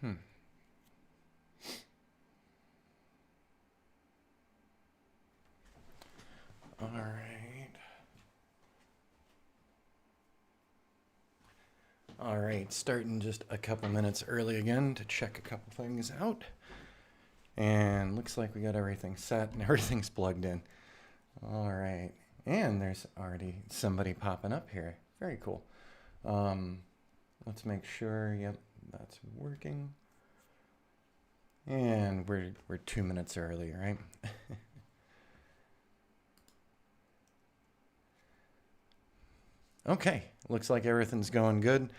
Hmm. All right. All right. Starting just a couple minutes early again to check a couple things out. And looks like we got everything set and everything's plugged in. All right. And there's already somebody popping up here. Very cool. Um, let's make sure. Yep, that's working. And we're 2 minutes early, right? Okay, looks like everything's going good.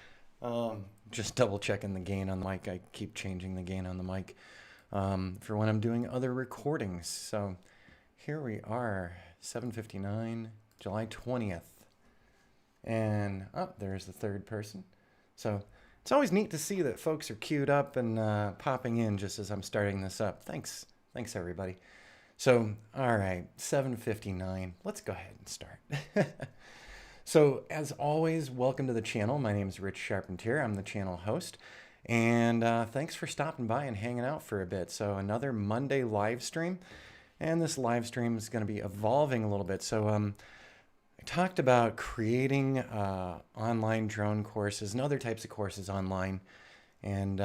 Just double checking the gain on the mic. I keep changing the gain on the mic for when I'm doing other recordings. So here we are, 7:59, July 20th. And there's the third person. So it's always neat to see that folks are queued up and popping in just as I'm starting this up. Thanks. Thanks, everybody. So, all right, 7:59. Let's go ahead and start. So, as always, welcome to the channel. My name is Rich Charpentier. I'm the channel host. And thanks for stopping by and hanging out for a bit. So, another Monday live stream. And this live stream is going to be evolving a little bit. So, I talked about creating online drone courses and other types of courses online. And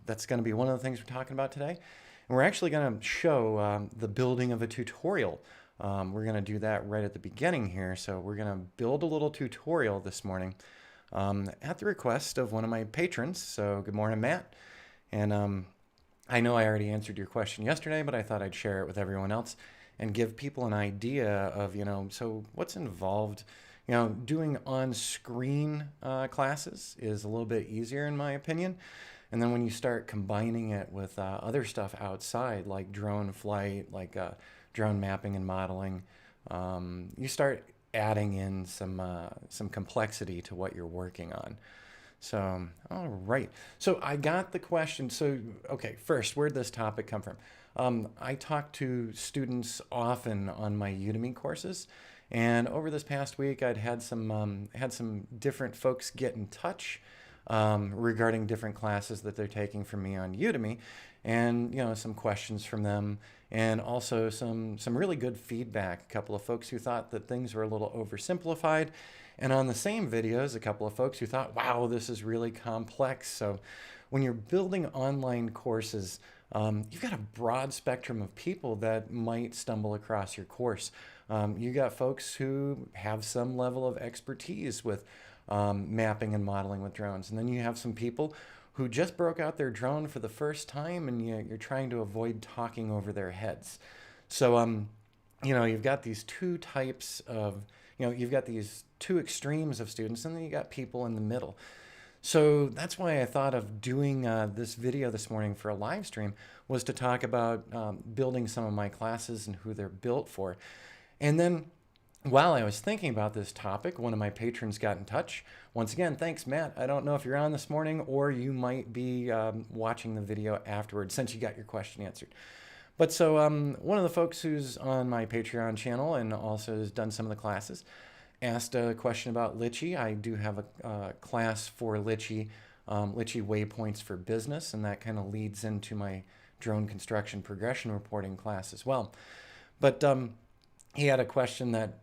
that's going to be one of the things we're talking about today. And we're actually going to show the building of a tutorial. We're going to do that right at the beginning here. So we're going to build a little tutorial this morning at the request of one of my patrons. So good morning, Matt. And I know I already answered your question yesterday, but I thought I'd share it with everyone else and give people an idea of, so what's involved. Doing on-screen classes is a little bit easier in my opinion. And then when you start combining it with other stuff outside, like drone flight, like drone mapping and modeling, you start adding in some complexity to what you're working on. So, all right. So I got the question. So, okay, first, where'd this topic come from? I talk to students often on my Udemy courses, and over this past week, I'd had some different folks get in touch regarding different classes that they're taking from me on Udemy, and some questions from them, and also some really good feedback. A couple of folks who thought that things were a little oversimplified, and on the same videos, a couple of folks who thought, wow, this is really complex. So when you're building online courses, you've got a broad spectrum of people that might stumble across your course. You got folks who have some level of expertise with mapping and modeling with drones. And then you have some people who just broke out their drone for the first time, and you're trying to avoid talking over their heads. So, you've got these two types of, you've got these two extremes of students, and then you got people in the middle. So that's why I thought of doing this video this morning for a live stream, was to talk about building some of my classes and who they're built for. And then while I was thinking about this topic, one of my patrons got in touch. Once again, thanks, Matt. I don't know if you're on this morning or you might be watching the video afterwards since you got your question answered. But so one of the folks who's on my Patreon channel and also has done some of the classes asked a question about Litchi. I do have a class for Litchi, Litchi Waypoints for Business, and that kind of leads into my drone construction progression reporting class as well. But he had a question that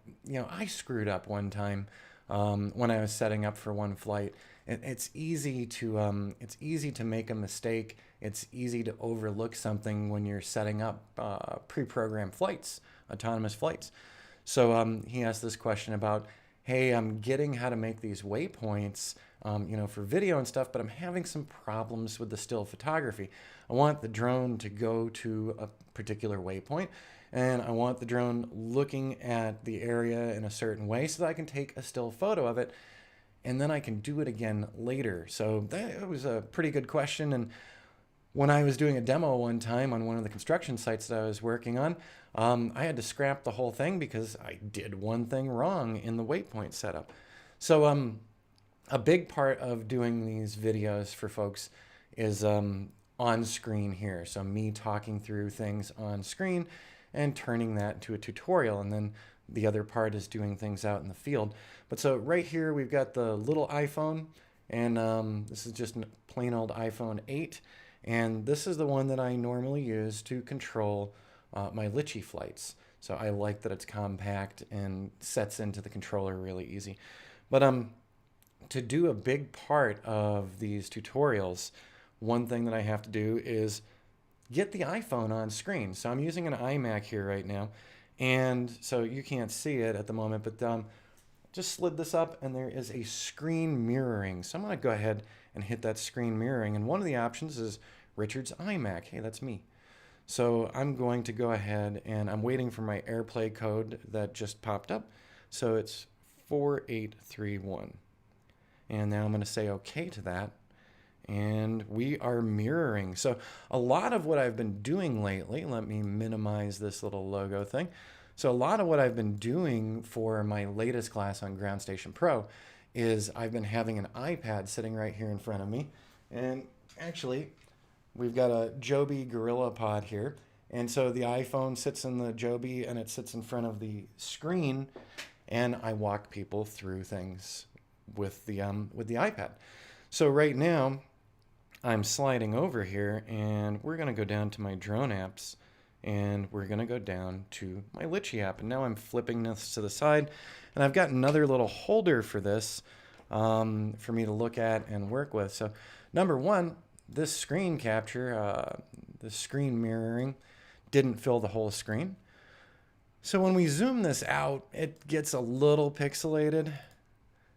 I screwed up one time when I was setting up for one flight. It's easy to make a mistake. It's easy to overlook something when you're setting up pre-programmed flights, autonomous flights. So he asked this question about, hey, I'm getting how to make these waypoints, for video and stuff, but I'm having some problems with the still photography. I want the drone to go to a particular waypoint, and I want the drone looking at the area in a certain way so that I can take a still photo of it, and then I can do it again later. So that was a pretty good question. And when I was doing a demo one time on one of the construction sites that I was working on, I had to scrap the whole thing because I did one thing wrong in the waypoint setup. So a big part of doing these videos for folks is on screen here. So me talking through things on screen and turning that into a tutorial. And then the other part is doing things out in the field. But so right here, we've got the little iPhone, and this is just a plain old iPhone 8. And this is the one that I normally use to control my Litchi flights. So I like that it's compact and sets into the controller really easy. But to do a big part of these tutorials, one thing that I have to do is get the iPhone on screen. So I'm using an iMac here right now, and so you can't see it at the moment, but just slid this up and there is a screen mirroring. So I'm going to go ahead and hit that screen mirroring, and one of the options is Richard's iMac. Hey, that's me. So I'm going to go ahead and I'm waiting for my AirPlay code that just popped up. So it's 4831. And now I'm going to say OK to that. And we are mirroring. So a lot of what I've been doing lately, let me minimize this little logo thing. So a lot of what I've been doing for my latest class on Ground Station Pro is I've been having an iPad sitting right here in front of me. And actually, we've got a Joby Gorilla Pod here. And so the iPhone sits in the Joby and it sits in front of the screen. And I walk people through things with the iPad. So right now, I'm sliding over here and we're going to go down to my drone apps and we're going to go down to my Litchi app. And now I'm flipping this to the side and I've got another little holder for this for me to look at and work with. So number one, this screen capture, the screen mirroring didn't fill the whole screen. So when we zoom this out, it gets a little pixelated.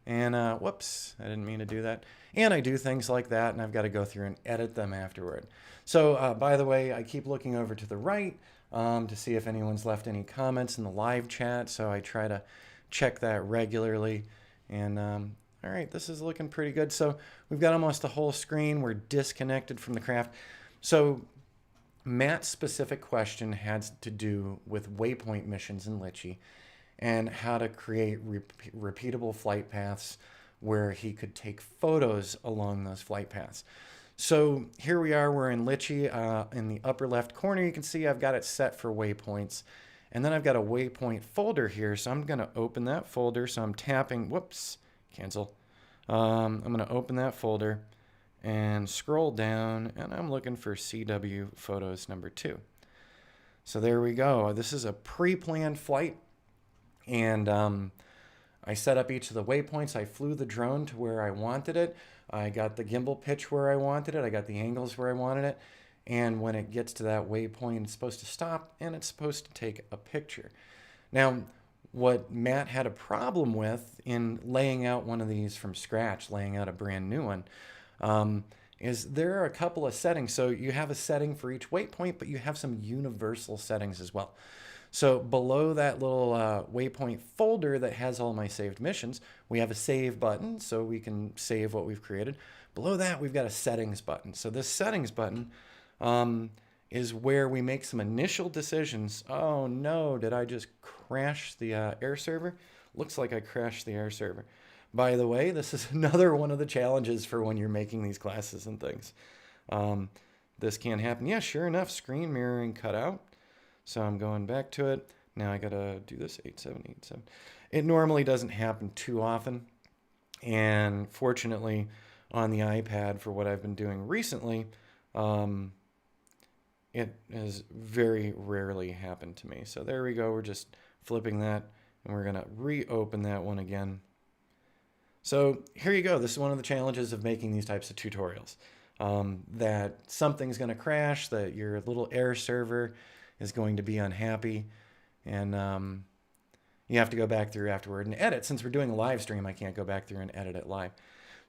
And whoops, I didn't mean to do that. And I do things like that, and I've got to go through and edit them afterward. So by the way, I keep looking over to the right to see if anyone's left any comments in the live chat. So I try to check that regularly. And all right, this is looking pretty good. So we've got almost the whole screen. We're disconnected from the craft. So Matt's specific question had to do with waypoint missions in Litchi and how to create repeatable flight paths where he could take photos along those flight paths. So here we are, we're in Litchi. In the upper left corner, you can see I've got it set for waypoints. And then I've got a waypoint folder here. So I'm going to open that folder. So I'm tapping, whoops, cancel. I'm going to open that folder and scroll down, and I'm looking for CW photos number 2. So there we go. This is a pre-planned flight. And I set up each of the waypoints. I flew the drone to where I wanted it. I got the gimbal pitch where I wanted it. I got the angles where I wanted it. And when it gets to that waypoint, it's supposed to stop and it's supposed to take a picture. Now, what Matt had a problem with in laying out one of these from scratch, laying out a brand new one, is there are a couple of settings. So you have a setting for each waypoint, but you have some universal settings as well. So below that little waypoint folder that has all my saved missions, we have a save button so we can save what we've created. Below that, we've got a settings button. So this settings button is where we make some initial decisions. Oh no, did I just crash the air server? Looks like I crashed the air server. By the way, this is another one of the challenges for when you're making these classes and things. This can happen. Yeah, sure enough, screen mirroring cut out. So I'm going back to it. Now I gotta do this 8787. It normally doesn't happen too often. And fortunately on the iPad for what I've been doing recently, it has very rarely happened to me. So there we go. We're just flipping that and we're gonna reopen that one again. So here you go. This is one of the challenges of making these types of tutorials. That something's gonna crash, that your little air server is going to be unhappy, and you have to go back through afterward and edit. Since we're doing a live stream, I can't go back through and edit it live.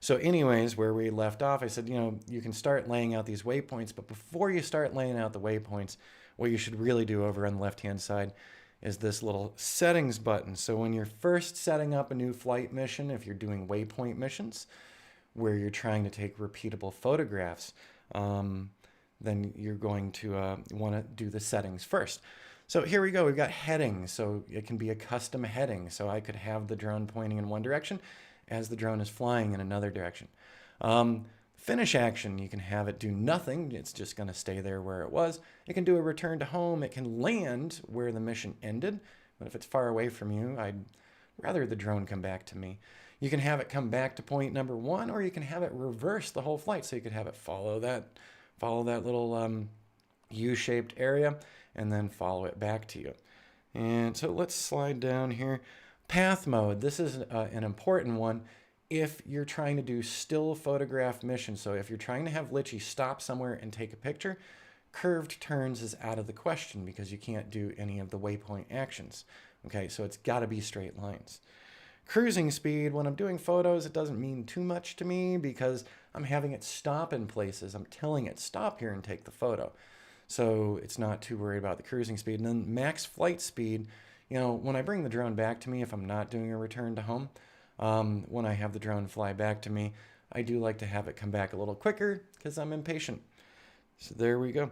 So anyways, where we left off, I said, you can start laying out these waypoints, but before you start laying out the waypoints, what you should really do over on the left-hand side is this little settings button. So when you're first setting up a new flight mission, if you're doing waypoint missions, where you're trying to take repeatable photographs, then you're going to want to do the settings first. So here we go. We've got headings. So it can be a custom heading. So I could have the drone pointing in one direction as the drone is flying in another direction. Finish action, you can have it do nothing. It's just going to stay there where it was. It can do a return to home. It can land where the mission ended. But if it's far away from you, I'd rather the drone come back to me. You can have it come back to point number 1, or you can have it reverse the whole flight. So you could have it follow that follow that little U-shaped area, and then follow it back to you. And so let's slide down here. Path mode, this is an important one if you're trying to do still photograph missions. So if you're trying to have Litchi stop somewhere and take a picture, curved turns is out of the question because you can't do any of the waypoint actions. Okay, so it's got to be straight lines. Cruising speed, when I'm doing photos, it doesn't mean too much to me because I'm having it stop in places. I'm telling it, stop here and take the photo. So it's not too worried about the cruising speed. And then max flight speed, you know, when I bring the drone back to me, if I'm not doing a return to home, when I have the drone fly back to me, I do like to have it come back a little quicker because I'm impatient. So there we go.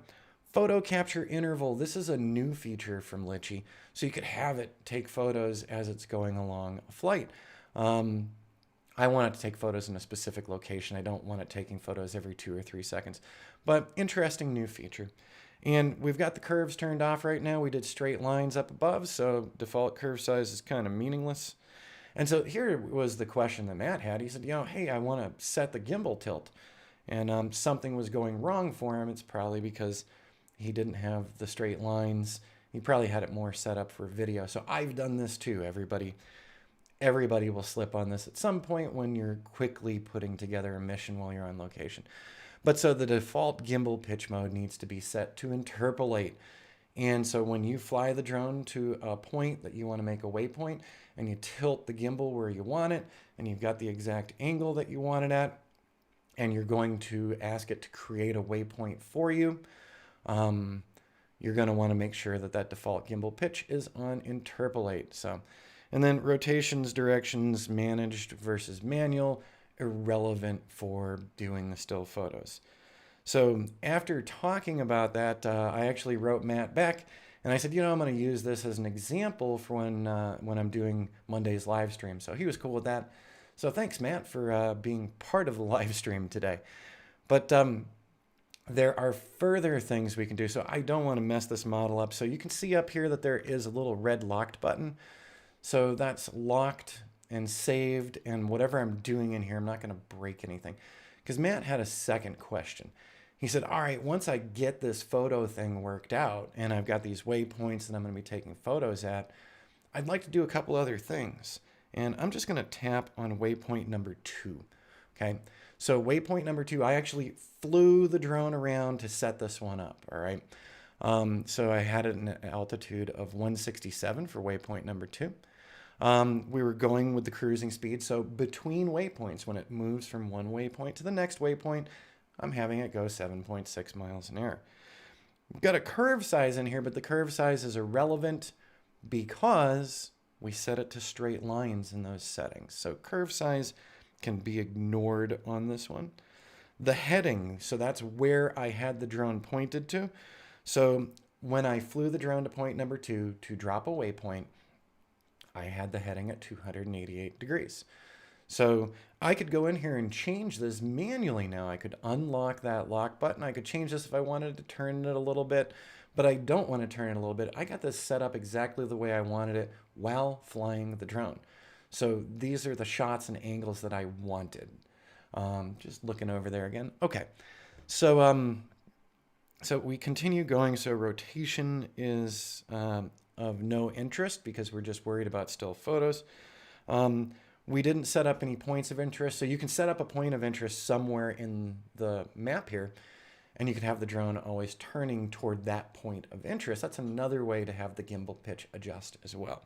Photo capture interval. This is a new feature from Litchi. So you could have it take photos as it's going along a flight. I want it to take photos in a specific location. I don't want it taking photos every 2 or 3 seconds. But interesting new feature. And we've got the curves turned off right now. We did straight lines up above, so default curve size is kind of meaningless. And so here was the question that Matt had. He said, you know, hey, I want to set the gimbal tilt. And something was going wrong for him. It's probably because he didn't have the straight lines. He probably had it more set up for video. So I've done this too, everybody. Everybody will slip on this at some point when you're quickly putting together a mission while you're on location. But so the default gimbal pitch mode needs to be set to interpolate. And so when you fly the drone to a point that you want to make a waypoint and you tilt the gimbal where you want it and you've got the exact angle that you want it at and you're going to ask it to create a waypoint for you, you're going to want to make sure that that default gimbal pitch is on interpolate. So, and then rotations, directions, managed versus manual, irrelevant for doing the still photos. So after talking about that, I actually wrote Matt back and I said, you know, I'm going to use this as an example for when I'm doing Monday's live stream. So he was cool with that. So thanks, Matt, for being part of the live stream today. But there are further things we can do. So I don't want to mess this model up. So you can see up here that there is a little red locked button. So that's locked and saved, and whatever I'm doing in here, I'm not going to break anything. Because Matt had a second question. He said, all right, once I get this photo thing worked out and I've got these waypoints that I'm going to be taking photos at, I'd like to do a couple other things. And I'm just going to tap on waypoint number 2. Okay, so waypoint number 2, I actually flew the drone around to set this one up. All right, so I had it in an altitude of 167 for waypoint number 2. We were going with the cruising speed. So between waypoints, when it moves from one waypoint to the next waypoint, I'm having it go 7.6 miles an hour. We've got a curve size in here, but the curve size is irrelevant because we set it to straight lines in those settings. So curve size can be ignored on this one. The heading, so that's where I had the drone pointed to. So when I flew the drone to point number 2 to drop a waypoint, I had the heading at 288 degrees. So I could go in here and change this manually now. I could unlock that lock button. I could change this if I wanted to turn it a little bit, but I don't want to turn it a little bit. I got this set up exactly the way I wanted it while flying the drone. So these are the shots and angles that I wanted. Just looking over there again. Okay, so so we continue going. So rotation is of no interest because we're just worried about still photos. We didn't set up any points of interest. So you can set up a point of interest somewhere in the map here, and you can have the drone always turning toward that point of interest. That's another way to have the gimbal pitch adjust as well.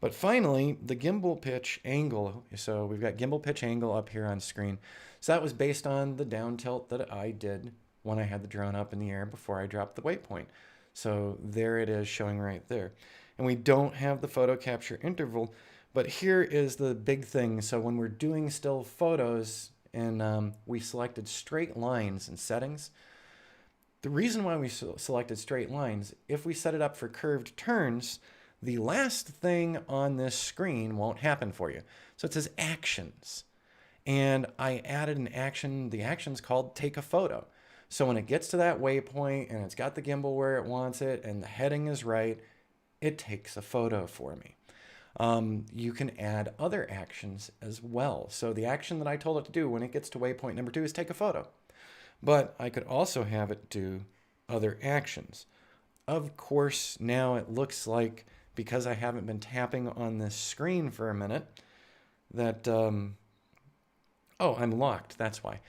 But finally, the gimbal pitch angle. So we've got gimbal pitch angle up here on screen. So that was based on the down tilt that I did when I had the drone up in the air before I dropped the waypoint. So there it is showing right there. And we don't have the photo capture interval, but here is the big thing. So when we're doing still photos and we selected straight lines in settings, the reason why we selected straight lines, if we set it up for curved turns, the last thing on this screen won't happen for you. So it says actions. And I added an action. The action's called take a photo. So when it gets to that waypoint and it's got the gimbal where it wants it and the heading is right, it takes a photo for me. You can add other actions as well. So the action that I told it to do when it gets to waypoint number 2 is take a photo. But I could also have it do other actions. Of course, now it looks like, because I haven't been tapping on this screen for a minute, that, oh, I'm locked, that's why.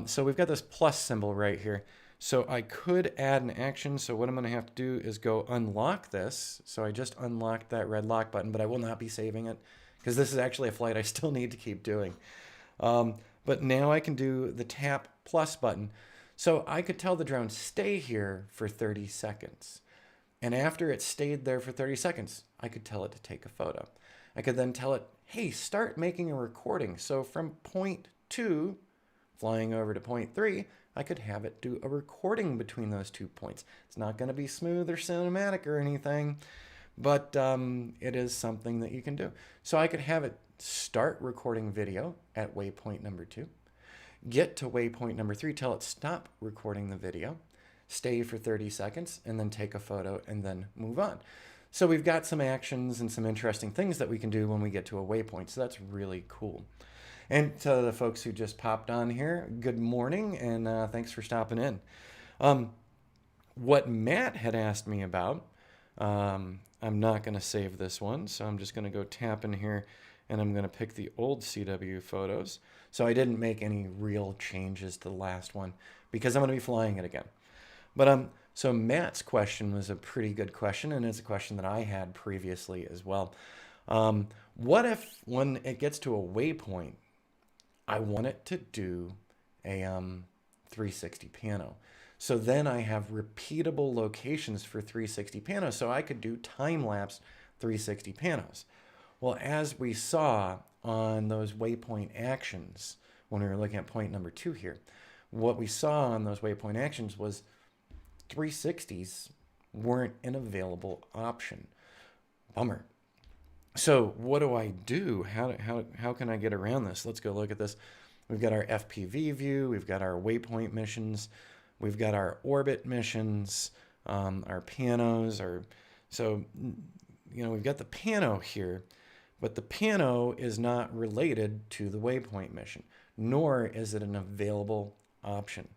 So we've got this plus symbol right here. So I could add an action. So what I'm going to have to do is go unlock this. So I just unlocked that red lock button, but I will not be saving it because this is actually a flight I still need to keep doing. But now I can do the tap plus button. So I could tell the drone stay here for 30 seconds. And after it stayed there for 30 seconds, I could tell it to take a photo. I could then tell it, hey, start making a recording. So from point 2, flying over to point 3, I could have it do a recording between those 2 points. It's not going to be smooth or cinematic or anything, but it is something that you can do. So I could have it start recording video at waypoint number 2, get to waypoint number 3, tell it stop recording the video, stay for 30 seconds, and then take a photo and then move on. So we've got some actions and some interesting things that we can do when we get to a waypoint. So that's really cool. And to the folks who just popped on here, good morning, and thanks for stopping in. What Matt had asked me about, I'm not going to save this one, so I'm just going to go tap in here, and I'm going to pick the old CW photos. So I didn't make any real changes to the last one because I'm going to be flying it again. But so Matt's question was a pretty good question, and it's a question that I had previously as well. What if when it gets to a waypoint, I want it to do a 360 pano? So then I have repeatable locations for 360 panos, so I could do time-lapse 360 panos. Well, as we saw on those waypoint actions, when we were looking at point number 2 here, what we saw on those waypoint actions was 360s weren't an available option. Bummer. So what do I do? How can I get around this? Let's go look at this. We've got our FPV view. We've got our waypoint missions. We've got our orbit missions, our panos. So, we've got the pano here, but the pano is not related to the waypoint mission, nor is it an available option.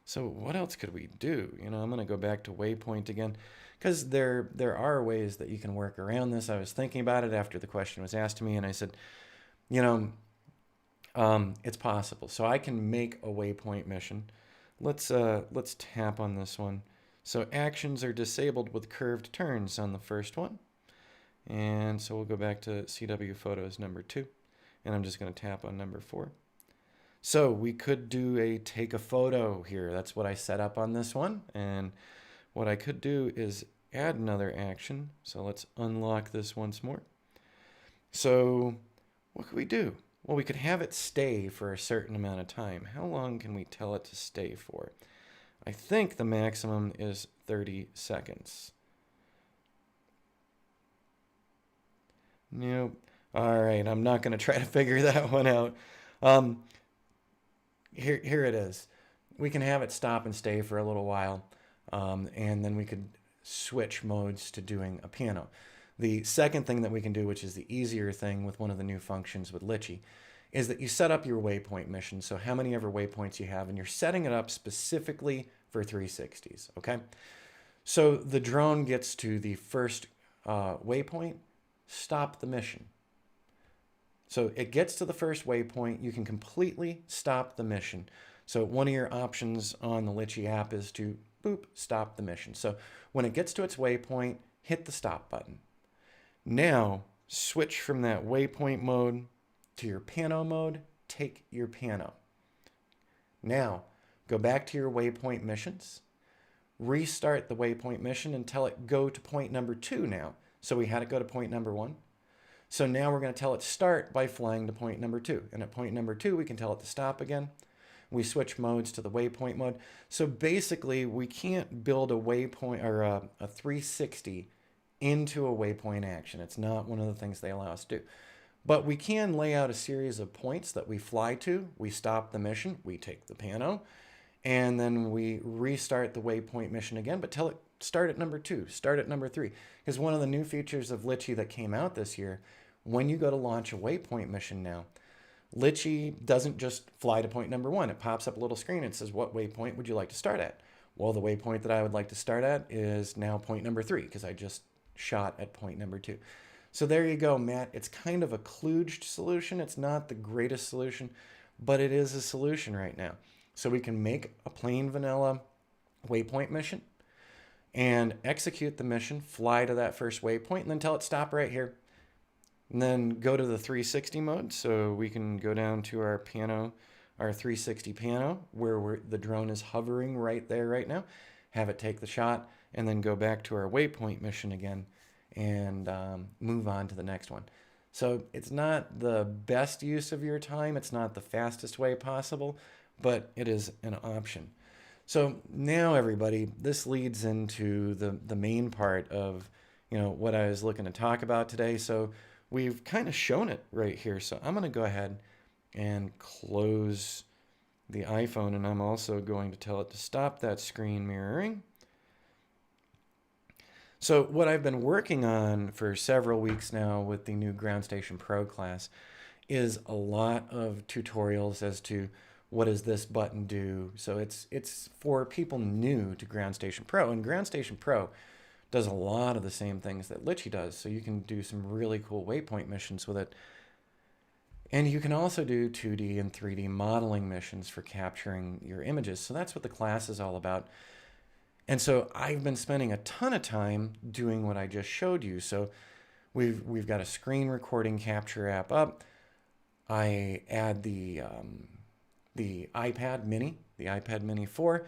So what else could we do? I'm going to go back to waypoint again, because there are ways that you can work around this. I was thinking about it after the question was asked to me, and I said, it's possible. So I can make a waypoint mission. Let's tap on this one. So actions are disabled with curved turns on the first one. And so we'll go back to CW photos number 2, and I'm just going to tap on number 4. So we could do a take a photo here. That's what I set up on this one. And what I could do is add another action. So let's unlock this once more. So what could we do? Well, we could have it stay for a certain amount of time. How long can we tell it to stay for? I think the maximum is 30 seconds. Nope. All right, I'm not going to try to figure that one out. Here it is. We can have it stop and stay for a little while, and then we could switch modes to doing a piano. The second thing that we can do, which is the easier thing with one of the new functions with Litchi, is that you set up your waypoint mission, so how many ever waypoints you have, and you're setting it up specifically for 360s, okay? So the drone gets to the first waypoint, stop the mission. So it gets to the first waypoint, you can completely stop the mission. So one of your options on the Litchi app is to, boop, stop the mission. So when it gets to its waypoint, hit the stop button. Now, switch from that waypoint mode to your pano mode, take your pano. Now, go back to your waypoint missions, restart the waypoint mission and tell it go to point number 2 now. So we had it go to point number 1. So now we're going to tell it start by flying to point number 2. And at point number 2, we can tell it to stop again. We switch modes to the waypoint mode. So basically, we can't build a waypoint or a 360 into a waypoint action. It's not one of the things they allow us to do. But we can lay out a series of points that we fly to. We stop the mission. We take the pano. And then we restart the waypoint mission again, but tell it start at number 2, start at number 3. Because one of the new features of Litchi that came out this year, when you go to launch a waypoint mission now, Litchi doesn't just fly to point number 1. It pops up a little screen and says, what waypoint would you like to start at? Well, the waypoint that I would like to start at is now point number 3 because I just shot at point number 2. So there you go, Matt. It's kind of a kludged solution. It's not the greatest solution, but it is a solution right now. So we can make a plain vanilla waypoint mission and execute the mission, fly to that first waypoint, and then tell it stop right here. And then go to the 360 mode. So we can go down to our piano, our 360 piano, where the drone is hovering right there right now. Have it take the shot, and then go back to our waypoint mission again and move on to the next one. So it's not the best use of your time. It's not the fastest way possible, but it is an option. So now, everybody, this leads into the main part of, what I was looking to talk about today. So we've kind of shown it right here. So I'm going to go ahead and close the iPhone, and I'm also going to tell it to stop that screen mirroring. So what I've been working on for several weeks now with the new Ground Station Pro class is a lot of tutorials as to what does this button do. So it's for people new to Ground Station Pro, and Ground Station Pro does a lot of the same things that Litchi does. So you can do some really cool waypoint missions with it. And you can also do 2D and 3D modeling missions for capturing your images. So that's what the class is all about. And so I've been spending a ton of time doing what I just showed you. So we've got a screen recording capture app up. I add the iPad Mini 4,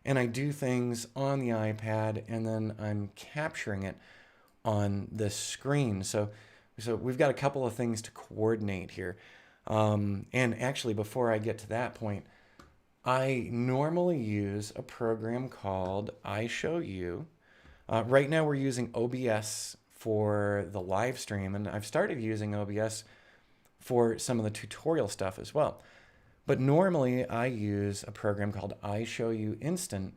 and I do things on the iPad, and then I'm capturing it on this screen. So we've got a couple of things to coordinate here. And actually, before I get to that point, I normally use a program called iShowU. Right now we're using OBS for the live stream, and I've started using OBS for some of the tutorial stuff as well. But normally I use a program called iShowU Instant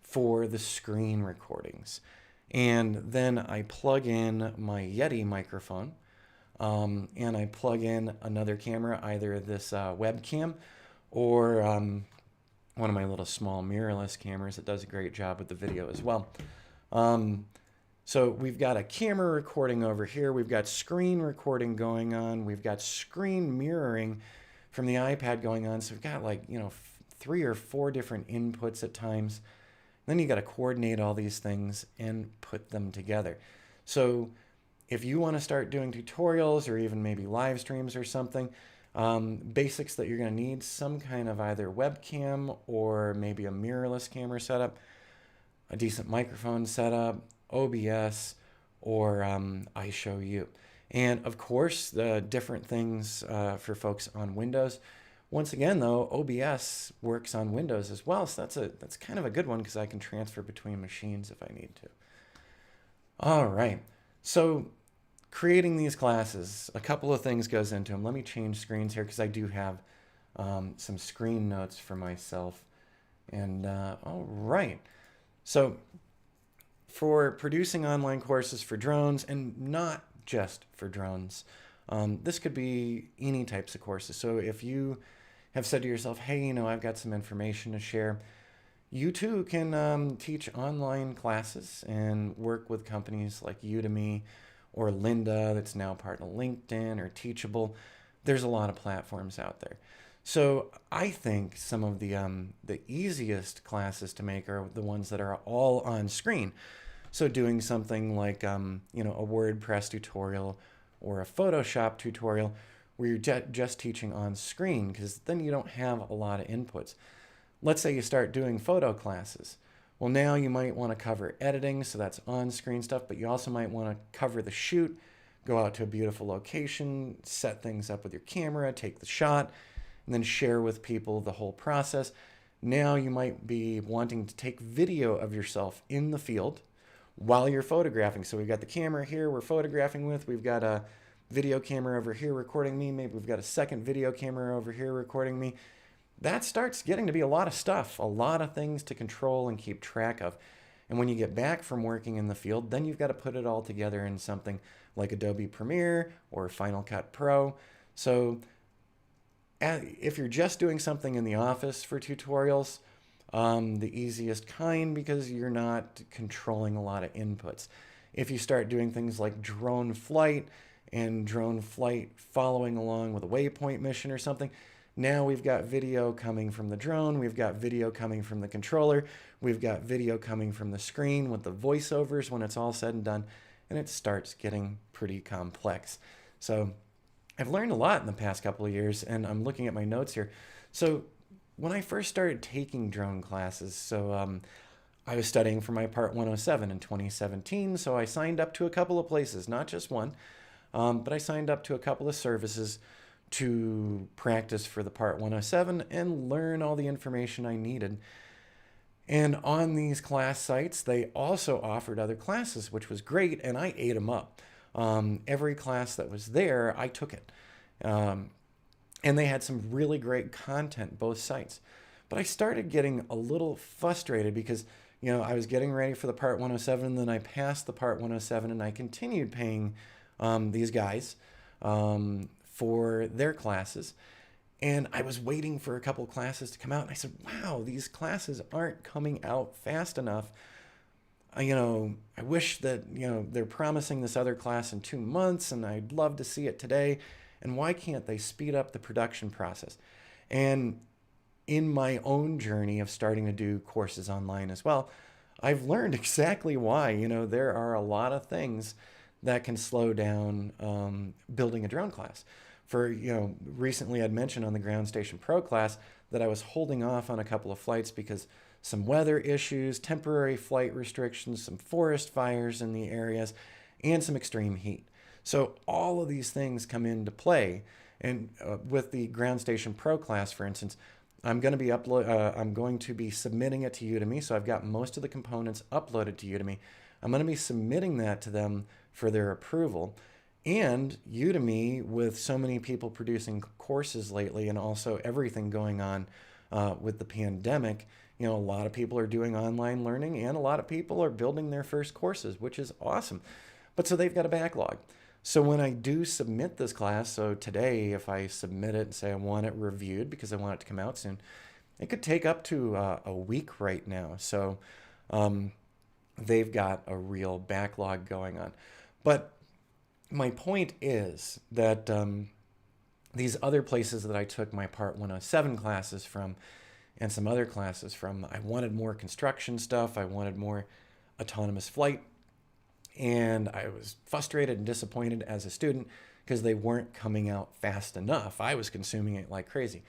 for the screen recordings. And then I plug in my Yeti microphone, and I plug in another camera, either this webcam or one of my little small mirrorless cameras that does a great job with the video as well. So we've got a camera recording over here. We've got screen recording going on. We've got screen mirroring from the iPad going on. So we've got 3 or 4 different inputs at times. Then you got to coordinate all these things and put them together. So if you want to start doing tutorials or even maybe live streams or something, basics that you're going to need: some kind of either webcam or maybe a mirrorless camera setup, a decent microphone setup, OBS, or iShowU. And of course, the different things for folks on Windows. Once again, though, OBS works on Windows as well, so that's kind of a good one because I can transfer between machines if I need to. All right, so creating these classes, a couple of things goes into them. Let me change screens here because I do have some screen notes for myself. And all right, so for producing online courses for drones, and not just for drones, this could be any types of courses. So if you have said to yourself, hey, I've got some information to share, you too can teach online classes and work with companies like Udemy or Lynda, that's now part of LinkedIn, or Teachable. There's a lot of platforms out there. So I think some of the easiest classes to make are the ones that are all on screen. So doing something like a WordPress tutorial or a Photoshop tutorial where you're just teaching on screen, because then you don't have a lot of inputs. Let's say you start doing photo classes. Well, now you might want to cover editing, so that's on-screen stuff, but you also might want to cover the shoot, go out to a beautiful location, set things up with your camera, take the shot, and then share with people the whole process. Now you might be wanting to take video of yourself in the field while you're photographing. So we've got the camera here we're photographing with, we've got a video camera over here recording me, maybe we've got a second video camera over here recording me. That starts getting to be a lot of stuff, a lot of things to control and keep track of. And when you get back from working in the field, then you've got to put it all together in something like Adobe Premiere or Final Cut Pro. So If you're just doing something in the office for tutorials, the easiest kind because you're not controlling a lot of inputs. If you start doing things like drone flight and drone flight following along with a waypoint mission or something, now we've got video coming from the drone, we've got video coming from the controller, we've got video coming from the screen with the voiceovers when it's all said and done, and it starts getting pretty complex. So I've learned a lot in the past couple of years, and I'm looking at my notes here. So when I first started taking drone classes, I was studying for my Part 107 in 2017, so I signed up to a couple of places, not just one, but I signed up to a couple of services to practice for the Part 107 and learn all the information I needed. And on these class sites, they also offered other classes, which was great, and I ate them up. Every class that was there, I took it. And they had some really great content, both sites. But I started getting a little frustrated because, I was getting ready for the Part 107, and then I passed the Part 107, and I continued paying these guys for their classes. And I was waiting for a couple classes to come out, and I said, wow, these classes aren't coming out fast enough. I wish that, they're promising this other class in 2 months, and I'd love to see it today. And why can't they speed up the production process? And in my own journey of starting to do courses online as well, I've learned exactly why. There are a lot of things that can slow down building a drone class. Recently I'd mentioned on the Ground Station Pro class that I was holding off on a couple of flights because some weather issues, temporary flight restrictions, some forest fires in the areas, and some extreme heat. So all of these things come into play. And with the Ground Station Pro class, for instance, I'm going to be submitting it to Udemy. So I've got most of the components uploaded to Udemy. I'm going to be submitting that to them for their approval. And Udemy, with so many people producing courses lately, and also everything going on with the pandemic, a lot of people are doing online learning, and a lot of people are building their first courses, which is awesome. But so they've got a backlog. So when I do submit this class, so today, if I submit it and say I want it reviewed because I want it to come out soon, it could take up to a week right now. So they've got a real backlog going on. But my point is that these other places that I took my Part 107 classes from and some other classes from, I wanted more construction stuff. I wanted more autonomous flight. And I was frustrated and disappointed as a student because they weren't coming out fast enough. I was consuming it like crazy.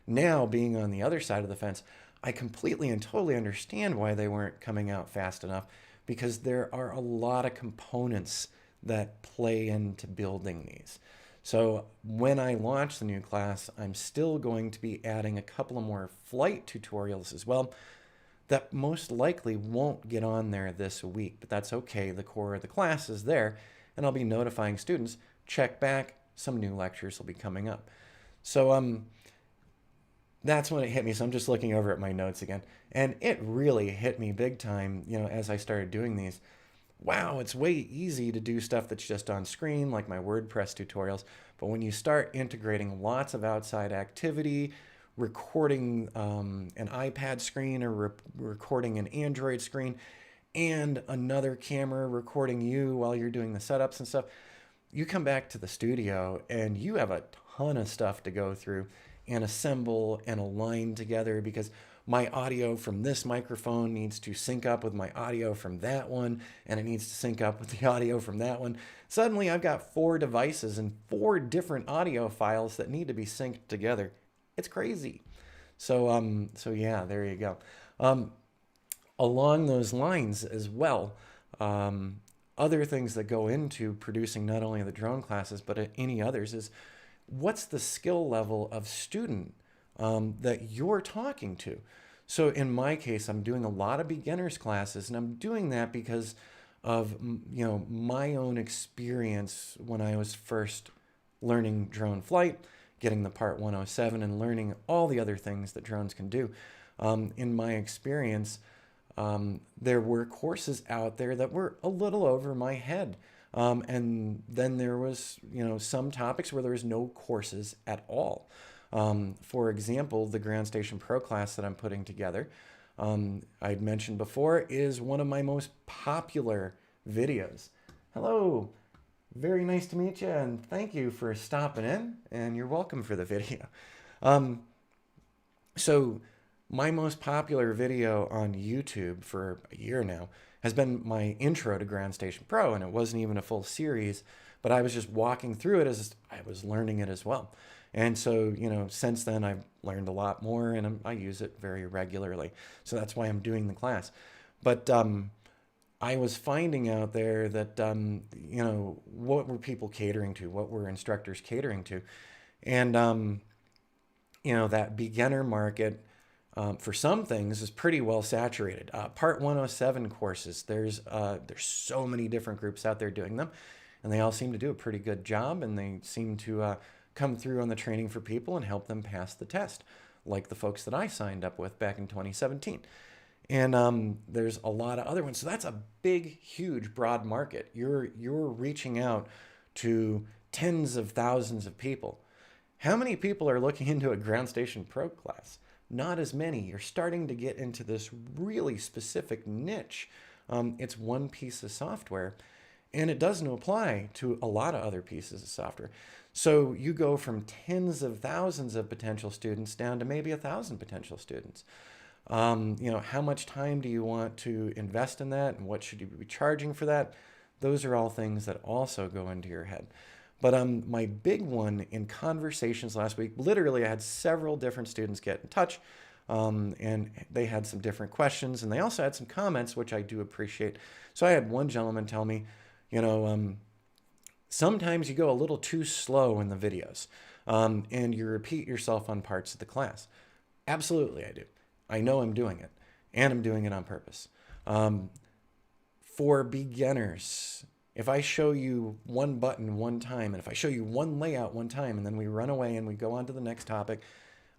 Now, being on the other side of the fence, I completely and totally understand why they weren't coming out fast enough, because there are a lot of components that play into building these. So when I launch the new class, I'm still going to be adding a couple of more flight tutorials as well that most likely won't get on there this week, but that's okay. The core of the class is there, and I'll be notifying students, check back, some new lectures will be coming up. So that's when it hit me. So I'm just looking over at my notes again, and it really hit me big time, as I started doing these. Wow, it's way easy to do stuff that's just on screen, like my WordPress tutorials, but when you start integrating lots of outside activity, recording an iPad screen or recording an Android screen, and another camera recording you while you're doing the setups and stuff, you come back to the studio and you have a ton of stuff to go through and assemble and align together, because my audio from this microphone needs to sync up with my audio from that one, and it needs to sync up with the audio from that one. Suddenly I've got 4 devices and 4 different audio files that need to be synced together. It's crazy. So yeah, there you go. Along those lines as well, other things that go into producing not only the drone classes, but any others, is what's the skill level of student that you're talking to. So in my case, I'm doing a lot of beginners classes, and I'm doing that because of my own experience when I was first learning drone flight, getting the Part 107, and learning all the other things that drones can do. In my experience, there were courses out there that were a little over my head. And then there was, some topics where there was no courses at all. For example, the Ground Station Pro class that I'm putting together, I'd mentioned before, is one of my most popular videos. Hello, very nice to meet you, and thank you for stopping in, and you're welcome for the video. So my most popular video on YouTube for a year now has been my intro to Ground Station Pro, and it wasn't even a full series, but I was just walking through it as I was learning it as well. And so, since then I've learned a lot more, and I use it very regularly. So that's why I'm doing the class. But I was finding out there that, what were people catering to? What were instructors catering to? And, that beginner market, for some things, is pretty well saturated. Part 107 courses, there's so many different groups out there doing them, and they all seem to do a pretty good job, and they seem to come through on the training for people and help them pass the test, like the folks that I signed up with back in 2017. And there's a lot of other ones. So that's a big, huge, broad market. You're reaching out to tens of thousands of people. How many people are looking into a Ground Station Pro class? Not as many. You're starting to get into this really specific niche. It's one piece of software, and it doesn't apply to a lot of other pieces of software. So you go from tens of thousands of potential students down to maybe 1,000 potential students. How much time do you want to invest in that, and what should you be charging for that? Those are all things that also go into your head. But my big one in conversations last week, literally I had several different students get in touch, and they had some different questions, and they also had some comments, which I do appreciate. So I had one gentleman tell me, sometimes you go a little too slow in the videos, and you repeat yourself on parts of the class. Absolutely, I do. I know I'm doing it, and I'm doing it on purpose. For beginners, if I show you one button one time, and if I show you one layout one time, and then we run away and we go on to the next topic,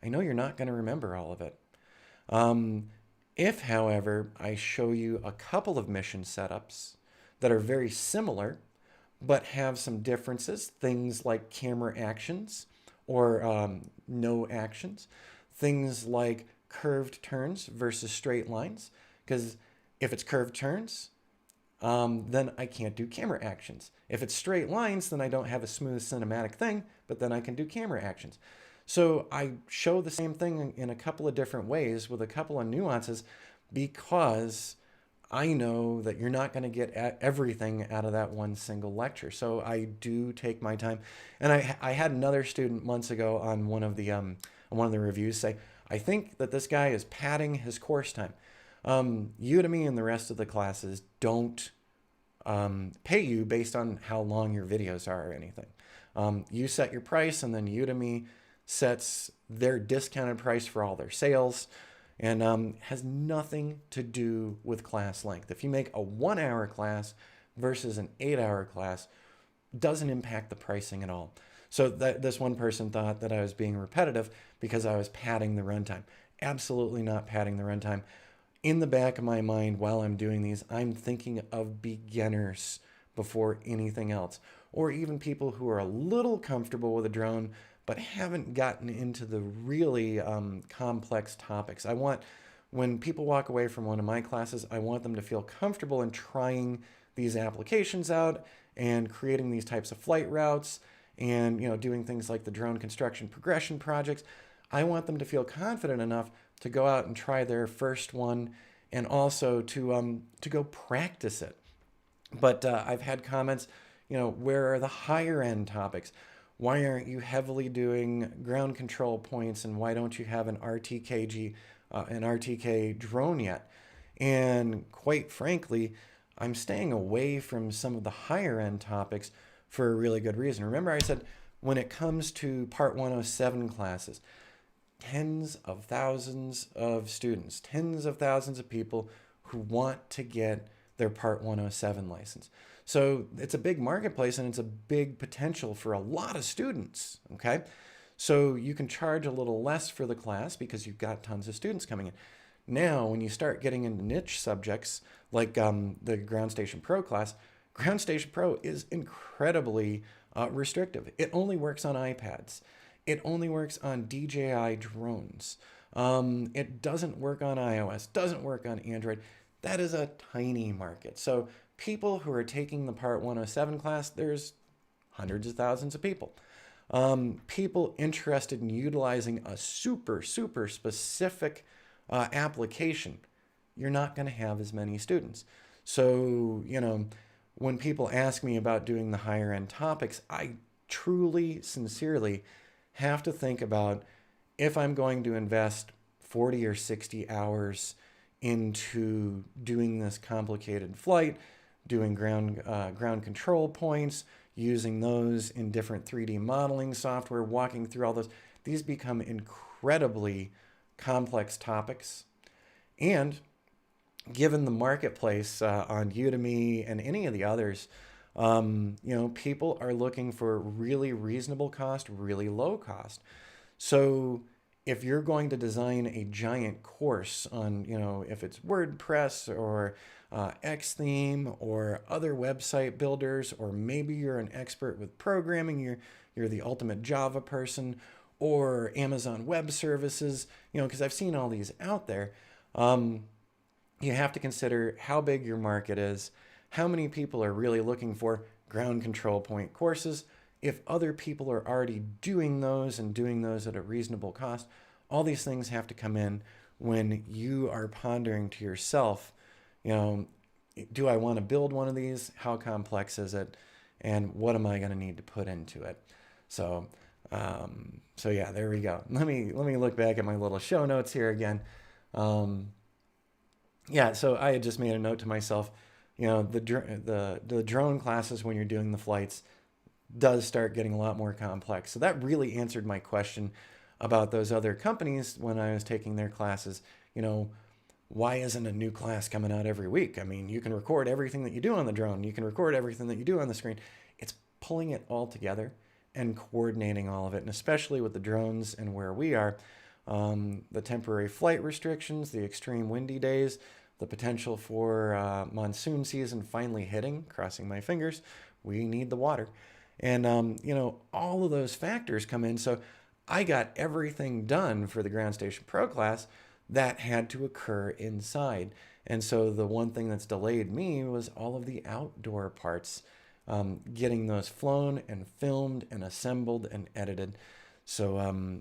I know you're not going to remember all of it. If, however, I show you a couple of mission setups that are very similar, but have some differences, things like camera actions or no actions, things like curved turns versus straight lines, because if it's curved turns, then I can't do camera actions. If it's straight lines, then I don't have a smooth cinematic thing, but then I can do camera actions. So I show the same thing in a couple of different ways with a couple of nuances, because I know that you're not going to get everything out of that one single lecture. So I do take my time. And I had another student months ago on one of the reviews say, I think that this guy is padding his course time. Udemy and the rest of the classes don't pay you based on how long your videos are or anything. You set your price, and then Udemy sets their discounted price for all their sales, and has nothing to do with class length. If you make a 1-hour class versus an 8-hour class, doesn't impact the pricing at all. So this one person thought that I was being repetitive because I was padding the runtime. Absolutely not padding the runtime. In the back of my mind while I'm doing these, I'm thinking of beginners before anything else, or even people who are a little comfortable with a drone but haven't gotten into the really complex topics. I want, when people walk away from one of my classes, I want them to feel comfortable in trying these applications out and creating these types of flight routes and doing things like the drone construction progression projects. I want them to feel confident enough to go out and try their first one, and also to go practice it. But I've had comments, where are the higher end topics? Why aren't you heavily doing ground control points, and why don't you have an RTK drone yet? And quite frankly, I'm staying away from some of the higher end topics for a really good reason. Remember I said, when it comes to Part 107 classes, tens of thousands of students, tens of thousands of people who want to get their Part 107 license. So it's a big marketplace, and it's a big potential for a lot of students, okay? So you can charge a little less for the class because you've got tons of students coming in. Now, when you start getting into niche subjects like the Ground Station Pro class, Ground Station Pro is incredibly restrictive. It only works on iPads. It only works on DJI drones. It doesn't work on iOS, doesn't work on Android. That is a tiny market. So people who are taking the Part 107 class, there's hundreds of thousands of people. People interested in utilizing a super, super specific application, you're not going to have as many students. So, when people ask me about doing the higher end topics, I truly, sincerely have to think about if I'm going to invest 40 or 60 hours into doing this complicated flight, doing ground control points, using those in different 3D modeling software, walking through all those. These become incredibly complex topics. And given the marketplace on Udemy and any of the others, people are looking for really reasonable cost, really low cost. So if you're going to design a giant course on, if it's WordPress or Xtheme or other website builders, or maybe you're an expert with programming, you're the ultimate Java person, or Amazon Web Services, because I've seen all these out there. You have to consider how big your market is, how many people are really looking for ground control point courses. If other people are already doing those and doing those at a reasonable cost, all these things have to come in when you are pondering to yourself, do I want to build one of these? How complex is it? And what am I going to need to put into it? So yeah, there we go. Let me look back at my little show notes here again. Yeah, so I had just made a note to myself, the drone classes when you're doing the flights does start getting a lot more complex. So that really answered my question about those other companies when I was taking their classes. Why isn't a new class coming out every week? I mean, you can record everything that you do on the drone. You can record everything that you do on the screen. It's pulling it all together and coordinating all of it. And especially with the drones and where we are, the temporary flight restrictions, the extreme windy days, the potential for monsoon season finally hitting, crossing my fingers, we need the water. And, all of those factors come in. So I got everything done for the Ground Station Pro class that had to occur inside. And so the one thing that's delayed me was all of the outdoor parts, getting those flown and filmed and assembled and edited. So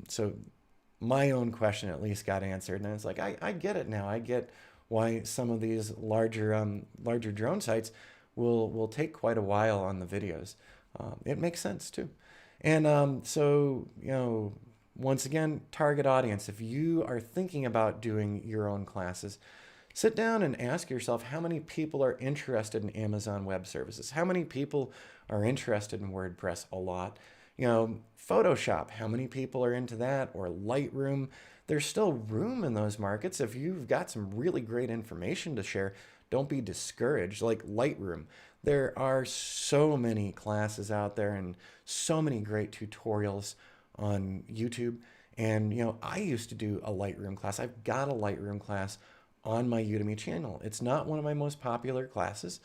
my own question at least got answered. And it's like, I get it now. I get why some of these larger drone sites will take quite a while on the videos. It makes sense too. And once again, target audience. If you are thinking about doing your own classes, sit down and ask yourself how many people are interested in Amazon Web Services. How many people are interested in WordPress a lot? Photoshop, how many people are into that? Or Lightroom. There's still room in those markets. If you've got some really great information to share, don't be discouraged. Like Lightroom, there are so many classes out there and so many great tutorials on YouTube. And, I used to do a Lightroom class. I've got a Lightroom class on my Udemy channel. It's not one of my most popular classes.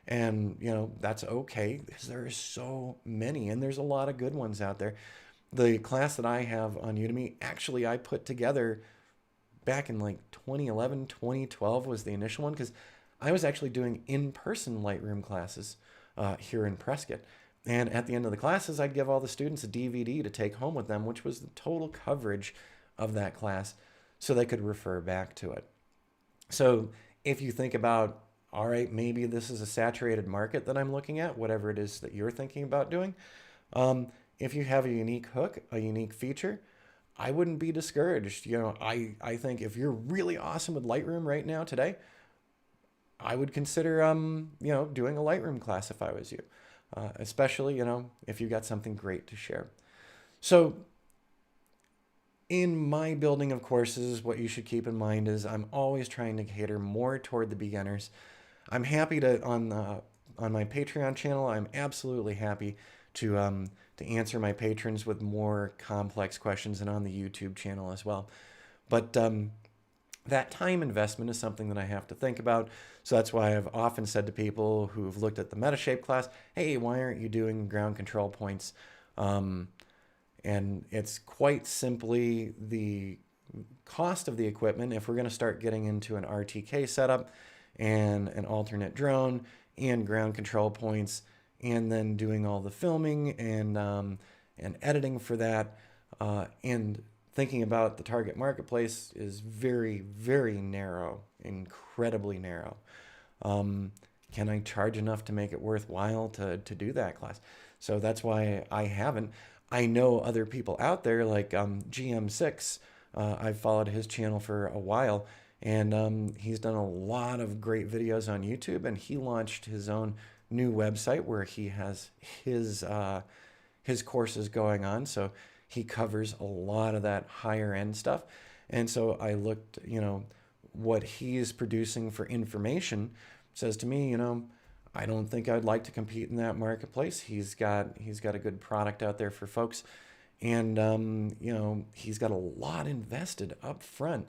And, that's okay because there are so many and there's a lot of good ones out there. The class that I have on Udemy, actually, I put together back in like 2011, 2012 was the initial one, because I was actually doing in-person Lightroom classes here in Prescott. And at the end of the classes, I'd give all the students a DVD to take home with them, which was the total coverage of that class, so they could refer back to it. So if you think about, all right, maybe this is a saturated market that I'm looking at, whatever it is that you're thinking about doing, if you have a unique hook, a unique feature, I wouldn't be discouraged. I think if you're really awesome with Lightroom right now today, I would consider, doing a Lightroom class if I was you, especially, if you got something great to share. So in my building of courses, what you should keep in mind is I'm always trying to cater more toward the beginners. I'm happy to, on my Patreon channel, I'm absolutely happy to answer my patrons with more complex questions, and on the YouTube channel as well. But that time investment is something that I have to think about. So that's why I've often said to people who've looked at the Metashape class, hey, why aren't you doing ground control points? And it's quite simply the cost of the equipment. If we're going to start getting into an RTK setup and an alternate drone and ground control points, and then doing all the filming and editing for that, and thinking about the target marketplace is very, very narrow, incredibly narrow. Can I charge enough to make it worthwhile to do that class? So that's why I haven't. I know other people out there like GM6. I've followed his channel for a while, and he's done a lot of great videos on YouTube, and he launched his own new website where he has his courses going on. So he covers a lot of that higher end stuff. And so I looked, what he's producing for information says to me, I don't think I'd like to compete in that marketplace. He's got a good product out there for folks, and he's got a lot invested up front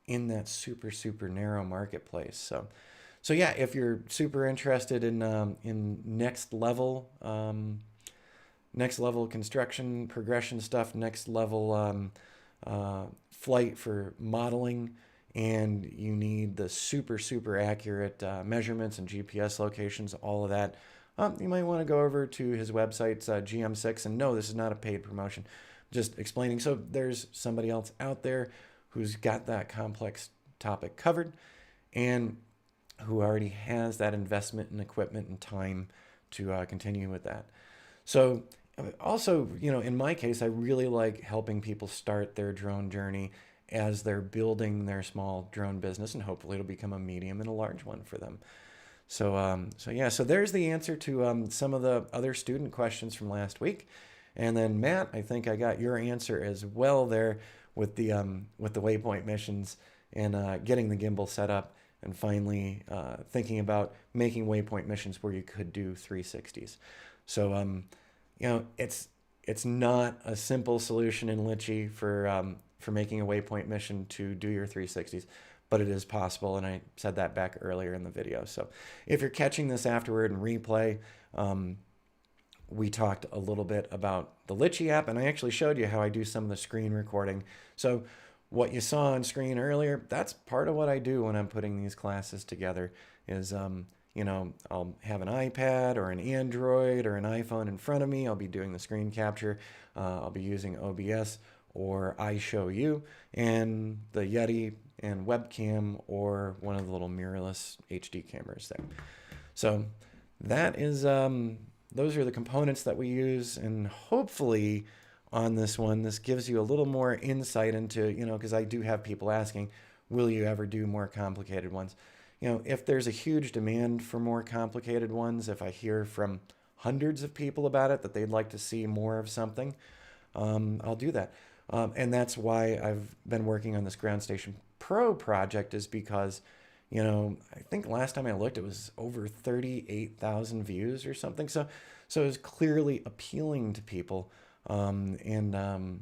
in that super, super narrow marketplace. So yeah, if you're super interested in next level construction progression stuff, next level flight for modeling, and you need the super, super accurate measurements and GPS locations, all of that, you might want to go over to his website, GM6. And no, this is not a paid promotion, just explaining. So there's somebody else out there who's got that complex topic covered and who already has that investment in equipment and time to continue with that. So also, in my case, I really like helping people start their drone journey as they're building their small drone business, and hopefully it'll become a medium and a large one for them. So there's the answer to some of the other student questions from last week. And then Matt, I think I got your answer as well there with the waypoint missions and getting the gimbal set up, and finally thinking about making waypoint missions where you could do 360s. So it's not a simple solution in Litchi for making a waypoint mission to do your 360s, but it is possible, and I said that back earlier in the video. So if you're catching this afterward in replay, we talked a little bit about the Litchi app, and I actually showed you how I do some of the screen recording. So what you saw on screen earlier, that's part of what I do when I'm putting these classes together is, I'll have an iPad or an Android or an iPhone in front of me. I'll be doing the screen capture. I'll be using OBS or iShowU and the Yeti and webcam or one of the little mirrorless HD cameras there. So that is, those are the components that we use, and hopefully on this one, this gives you a little more insight into, because I do have people asking, will you ever do more complicated ones? If there's a huge demand for more complicated ones, if I hear from hundreds of people about it, that they'd like to see more of something, I'll do that. And that's why I've been working on this Ground Station Pro project, is because, I think last time I looked, it was over 38,000 views or something. So it was clearly appealing to people, and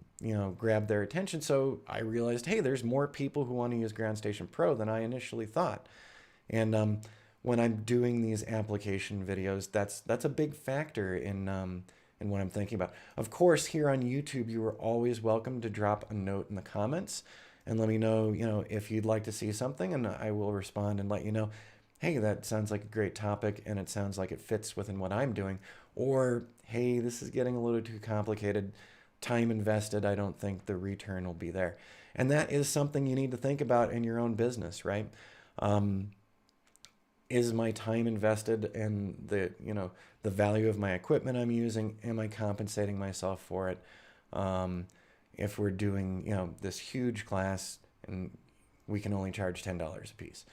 grabbed their attention. So I realized, hey, there's more people who want to use Ground Station Pro than I initially thought. And when I'm doing these application videos, that's a big factor in what I'm thinking about. Of course, here on YouTube, you are always welcome to drop a note in the comments and let me know, if you'd like to see something, and I will respond and let you know, hey, that sounds like a great topic and it sounds like it fits within what I'm doing. Or, hey, this is getting a little too complicated, time invested, I don't think the return will be there. And that is something you need to think about in your own business, right? Is my time invested and the value of my equipment I'm using, am I compensating myself for it? If we're doing, this huge class and we can only charge $10 a piece,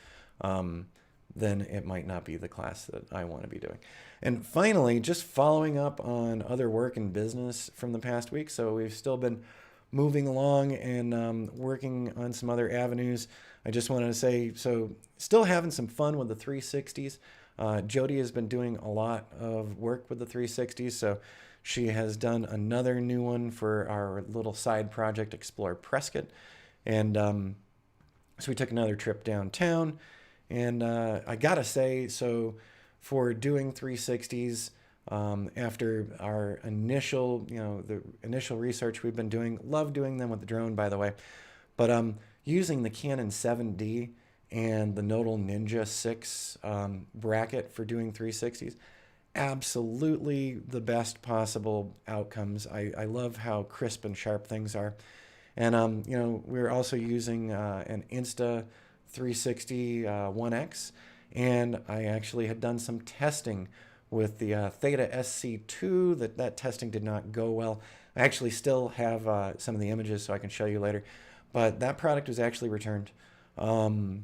then it might not be the class that I want to be doing. And finally, just following up on other work and business from the past week. So we've still been moving along and working on some other avenues. I just wanted to say, so still having some fun with the 360s. Jody has been doing a lot of work with the 360s, so she has done another new one for our little side project, Explore Prescott. And so we took another trip downtown, and I gotta say, so for doing 360s, after our initial, the initial research we've been doing. Love doing them with the drone, by the way. But using the Canon 7D and the Nodal Ninja 6 bracket for doing 360s, absolutely the best possible outcomes. I love how crisp and sharp things are. And, we're also using an Insta 360 1X. And I actually had done some testing with the Theta SC2. That testing did not go well. I actually still have some of the images so I can show you later. But that product was actually returned. The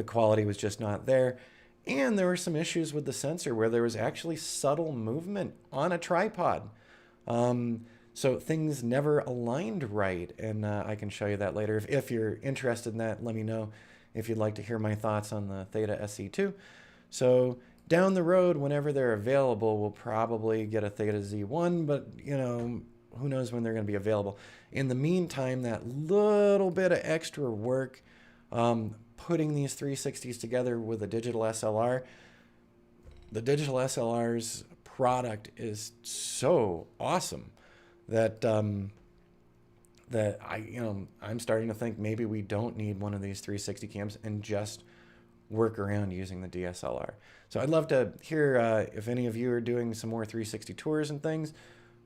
quality was just not there. And there were some issues with the sensor where there was actually subtle movement on a tripod. So things never aligned right. And I can show you that later. If you're interested in that, let me know if you'd like to hear my thoughts on the Theta SC2. So down the road, whenever they're available, we'll probably get a Theta Z1, but who knows when they're going to be available. In the meantime, that little bit of extra work, putting these 360s together with a digital SLR, the digital SLR's product is so awesome that I'm starting to think maybe we don't need one of these 360 cams and just work around using the DSLR. So I'd love to hear if any of you are doing some more 360 tours and things.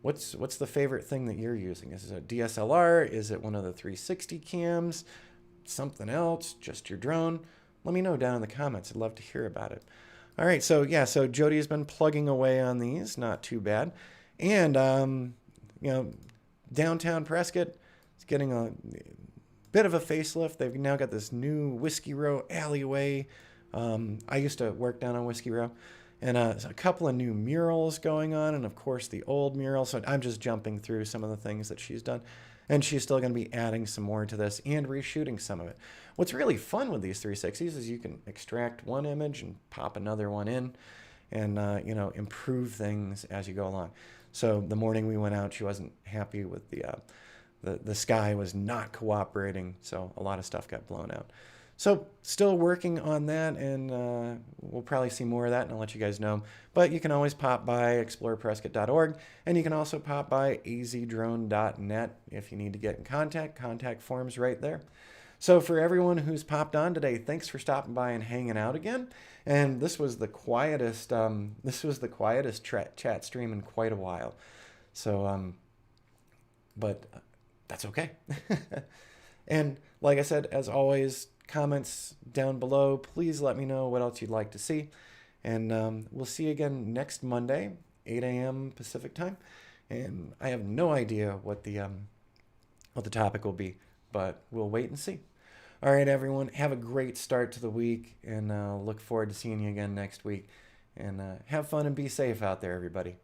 What's the favorite thing that you're using? Is it a DSLR? Is it one of the 360 cams? Something else? Just your drone? Let me know down in the comments. I'd love to hear about it. All right, so Jody has been plugging away on these. Not too bad. And, downtown Prescott is getting a bit of a facelift. They've now got this new Whiskey Row alleyway. I used to work down on Whiskey Row. And a couple of new murals going on, and of course the old mural. So I'm just jumping through some of the things that she's done. And she's still going to be adding some more to this and reshooting some of it. What's really fun with these 360s is you can extract one image and pop another one in and, improve things as you go along. So the morning we went out, she wasn't happy with the sky was not cooperating. So a lot of stuff got blown out. So still working on that, and we'll probably see more of that, and I'll let you guys know. But you can always pop by exploreprescott.org, and you can also pop by azdrone.net if you need to get in contact. Contact forms right there. So for everyone who's popped on today, thanks for stopping by and hanging out again. And this was the quietest chat stream in quite a while. So, but that's okay. And like I said, as always, comments down below. Please let me know what else you'd like to see. And we'll see you again next Monday, 8 a.m. Pacific time. And I have no idea what the topic will be, but we'll wait and see. All right, everyone, have a great start to the week, and look forward to seeing you again next week. And have fun and be safe out there, everybody.